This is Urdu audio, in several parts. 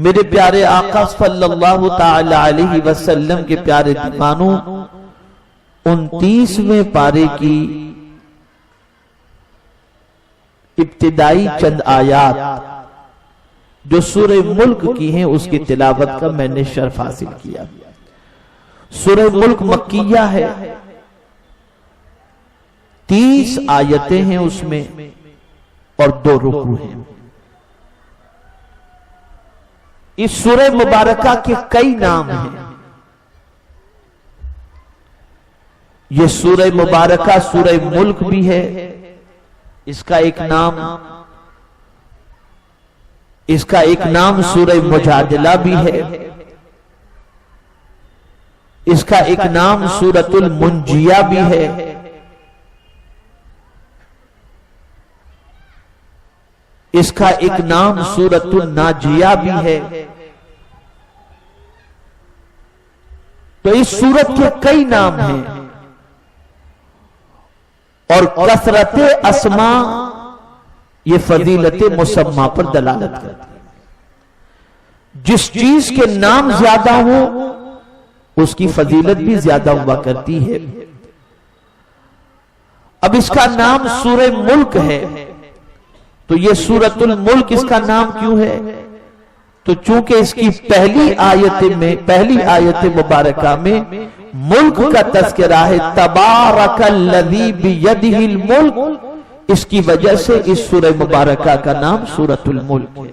میرے پیارے آقا صلی اللہ تعالی علیہ وسلم کے پیارے دیوانوں، 29ویں پارے کی ابتدائی چند آیات جو سورہ ملک کی ہیں اس کی تلاوت کا میں نے شرف حاصل کیا۔ سورہ ملک مکیہ ہے، 30 آیتیں ہیں اس میں اور 2 رکوع ہیں۔ اس سورہ مبارکہ کے کئی نام ہیں۔ یہ سورہ مبارکہ سورہ ملک بھی ہے، اس کا ایک نام سورہ مجادلہ بھی ہے، اس کا ایک نام سورۃ المنجیہ بھی ہے، اس کا ایک نام سورۃ الناجیہ بھی ہے۔ تو اس سورت کے کئی نام ہیں اور کثرت اسماء یہ فضیلت مسمى پر دلالت کرتی ہے۔ جس چیز کے نام زیادہ ہو اس کی فضیلت بھی زیادہ ہوا کرتی ہے۔ اب اس کا نام سورہ ملک ہے تو یہ سورۃ الملک اس کا نام کیوں ہے؟ تو چونکہ اس کی پہلی آیت مبارکہ میں ملک کا تذکرہ ہے، تبارک الذی بیدہ الملک، اس کی وجہ سے اس سورہ مبارکہ کا نام سورۃ الملک ہے۔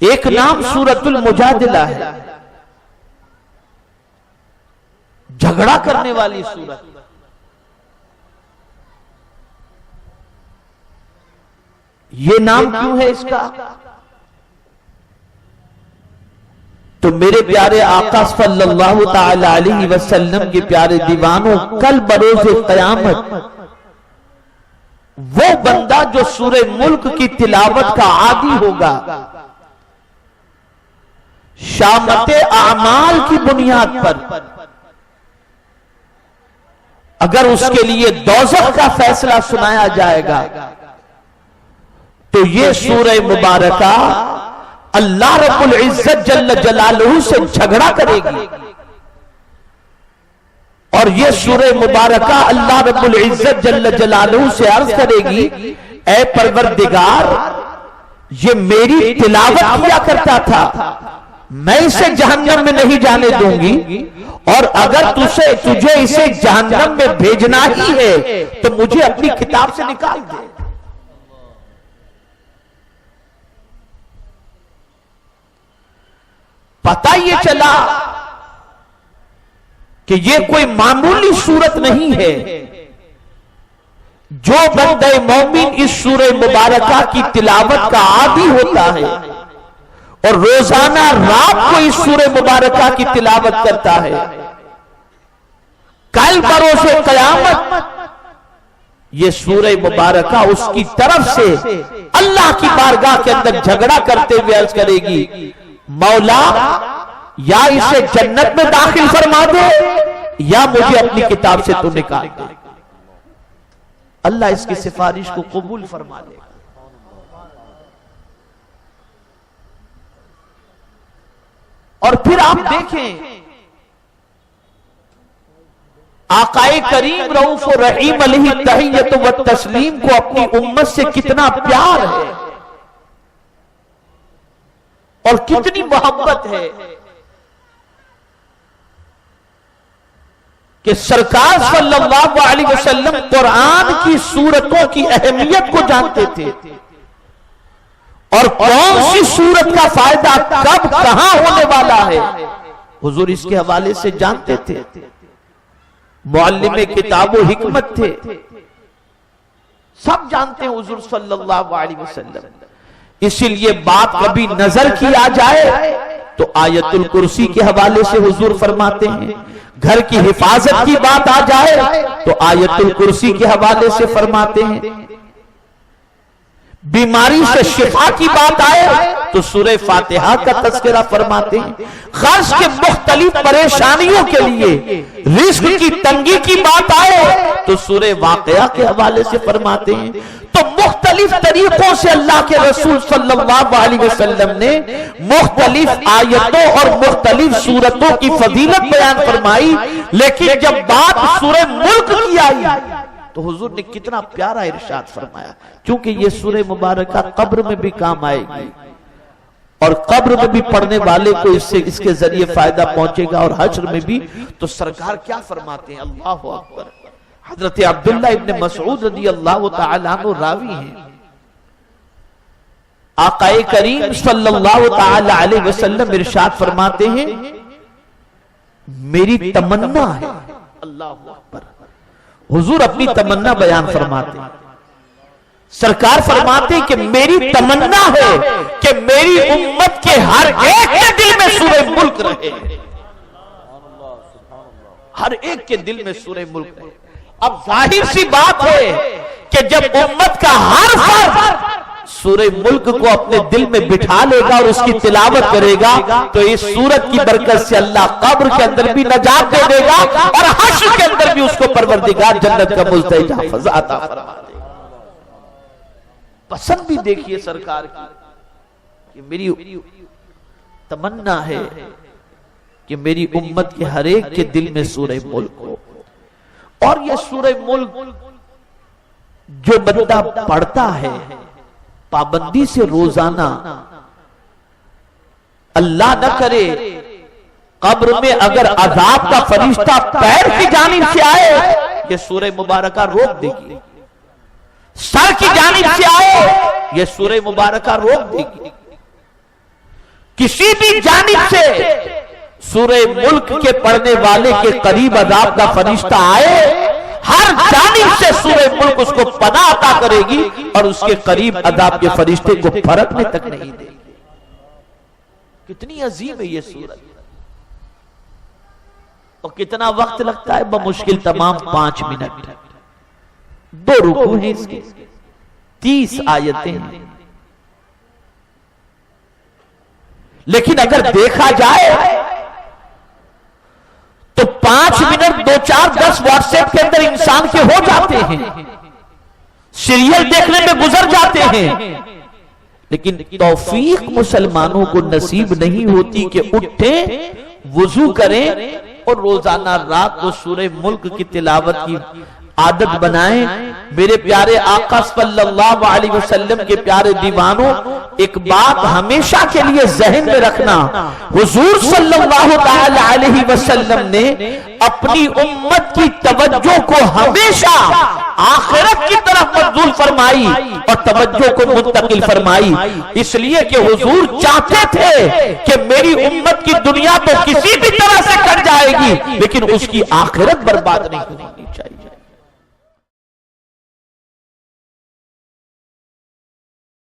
ایک نام سورۃ المجادلہ ہے، جھگڑا کرنے والی سورت۔ یہ نام کیوں ہے اس کا؟ تو میرے پیارے آقا صلی اللہ تعالی علیہ وسلم کے پیارے دیوانوں، کل بروز قیامت وہ بندہ جو سورہ ملک کی تلاوت کا عادی ہوگا، شامت اعمال کی بنیاد پر اگر اس کے لیے دوزخ کا فیصلہ سنایا جائے گا تو یہ سورہ مبارکہ اللہ رب العزت جل جلالہ سے جھگڑا کرے گی، اور یہ سورہ مبارکہ اللہ رب العزت جل جلالہ سے عرض کرے گی، اے پروردگار یہ میری تلاوت کیا کرتا تھا، میں اسے جہنم میں نہیں جانے دوں گی، اور اگر تجھے اسے جہنم میں بھیجنا ہی ہے تو مجھے اپنی کتاب سے نکال دے۔ پتہ یہ چلا کہ یہ کوئی معمولی صورت نہیں ہے۔ جو بندہ مومن اس سورہ مبارکہ کی تلاوت کا عادی ہوتا ہے اور روزانہ رات کو اس سورہ مبارکہ کی تلاوت کرتا ہے، کل بروز قیامت یہ سورہ مبارکہ اس کی طرف سے اللہ کی بارگاہ کے اندر جھگڑا کرتے ہوئے عرض کرے گی، مولا یا اسے جنت میں داخل فرما دے یا مجھے اپنی کتاب سے تو نکال دے۔ اللہ اس کی سفارش کو قبول فرما لے۔ اور پھر آپ دیکھیں آقا کریم رؤوف رحیم علیہ التحیۃ والتسلیم کو اپنی امت سے کتنا پیار ہے اور کتنی محبت ہے کہ سرکار صلی اللہ علیہ وسلم قرآن کی سورتوں کی اہمیت کو جانتے تھے اور کون سی سورت کا فائدہ کب کہاں ہونے والا ہے حضور اس کے حوالے سے جانتے تھے۔ معلم کتاب و حکمت تھے، سب جانتے ہیں حضور صلی اللہ علیہ وسلم۔ اسی لیے بات کبھی نظر کی آ جائے تو آیت الکرسی کے حوالے سے حضور فرماتے ہیں، گھر کی حفاظت کی بات آ جائے تو آیت الکرسی کے حوالے سے فرماتے ہیں، بیماری سے شفا کی بات آئے تو سورہ فاتحہ کا تذکرہ فرماتے ہیں، خرچ کے مختلف پریشانیوں کے لیے رزق کی تنگی کی بات آئے تو سورہ واقعہ کے حوالے سے فرماتے ہیں۔ تو مختلف مختلف طریقوں سے اللہ کے رسول صلی اللہ علیہ وسلم نے مختلف آیتوں اور مختلف سورتوں کی فضیلت بیان فرمائی، لیکن جب بات سورہ ملک کی آئی تو حضور نے کتنا پیارا ارشاد فرمایا، کیونکہ یہ سورہ مبارکہ قبر میں بھی کام آئے گی اور قبر میں بھی پڑھنے والے کو اس کے ذریعے فائدہ پہنچے گا اور حشر میں بھی۔ تو سرکار کیا فرماتے ہیں؟ اللہ اکبر۔ حضرت عبداللہ ابن مسعود رضی اللہ تعالی عنہ راوی ہیں، آقا کریم صلی اللہ تعالی علیہ وسلم ارشاد فرماتے ہیں میری تمنا ہے، اللہ اکبر، حضور اپنی تمنا بیان فرماتے ہیں، سرکار فرماتے ہیں کہ میری تمنا ہے کہ میری امت کے ہر ایک کے دل میں سورہ ملک رہے، ہر ایک کے دل میں سورہ ملک رہے۔ اب ظاہر سی بات ہے کہ جب امت کا ہر فرد سورہ ملک کو اپنے دل میں بٹھا لے گا اور اس کی تلاوت کرے گا تو اس سورت کی برکت سے اللہ قبر کے اندر بھی نجات دے دے گا اور حشر کے اندر بھی اس کو پروردگار جنت کا مستحق حافظ عطا فرما دے گا۔ پسند بھی دیکھیے سرکار کی کہ میری تمنا ہے کہ میری امت کے ہر ایک کے دل میں سورہ ملک ہو، اور یہ سورہ ملک جو بندہ پڑھتا ہے پابندی سے روزانہ، اللہ نہ کرے قبر میں اگر عذاب کا فرشتہ پیر کی جانب سے آئے یہ سورہ مبارکہ روک دے گی، سر کی جانب سے آئے یہ سورہ مبارکہ روک دے گی، کسی بھی جانب سے سورہ ملک کے پڑھنے والے کے قریب عذاب کا فرشتہ آئے ہر جانب سے سورہ ملک اس کو پناہ عطا کرے گی اور اس کے قریب عذاب کے فرشتے کو پھرکنے تک نہیں دے گی۔ کتنی عظیم ہے یہ سورت، اور کتنا وقت لگتا ہے؟ بمشکل تمام 5 منٹ، 2 رکوع ہیں اس کے، 30 آیتیں ہیں، لیکن اگر دیکھا جائے تو 5 منٹ 2 4 10 واٹس ایپ کے اندر انسان کے ہو جاتے ہیں، سیریل دیکھنے میں گزر جاتے ہیں، لیکن توفیق مسلمانوں کو نصیب نہیں ہوتی کہ اٹھیں، وضو کریں اور روزانہ رات کو سورہ ملک کی تلاوت کی عادت بنائیں۔ میرے پیارے آقا صلی اللہ علیہ وسلم کے پیارے دیوانوں، ایک بات ہمیشہ کے لیے ذہن میں رکھنا، حضور صلی اللہ تعالی علیہ وسلم نے اپنی امت کی توجہ کو ہمیشہ آخرت کی طرف مبذول فرمائی اور توجہ کو منتقل فرمائی، اس لیے کہ حضور چاہتے تھے کہ میری امت کی دنیا تو کسی بھی طرح سے کٹ جائے گی لیکن اس کی آخرت برباد نہیں ہونی چاہیے۔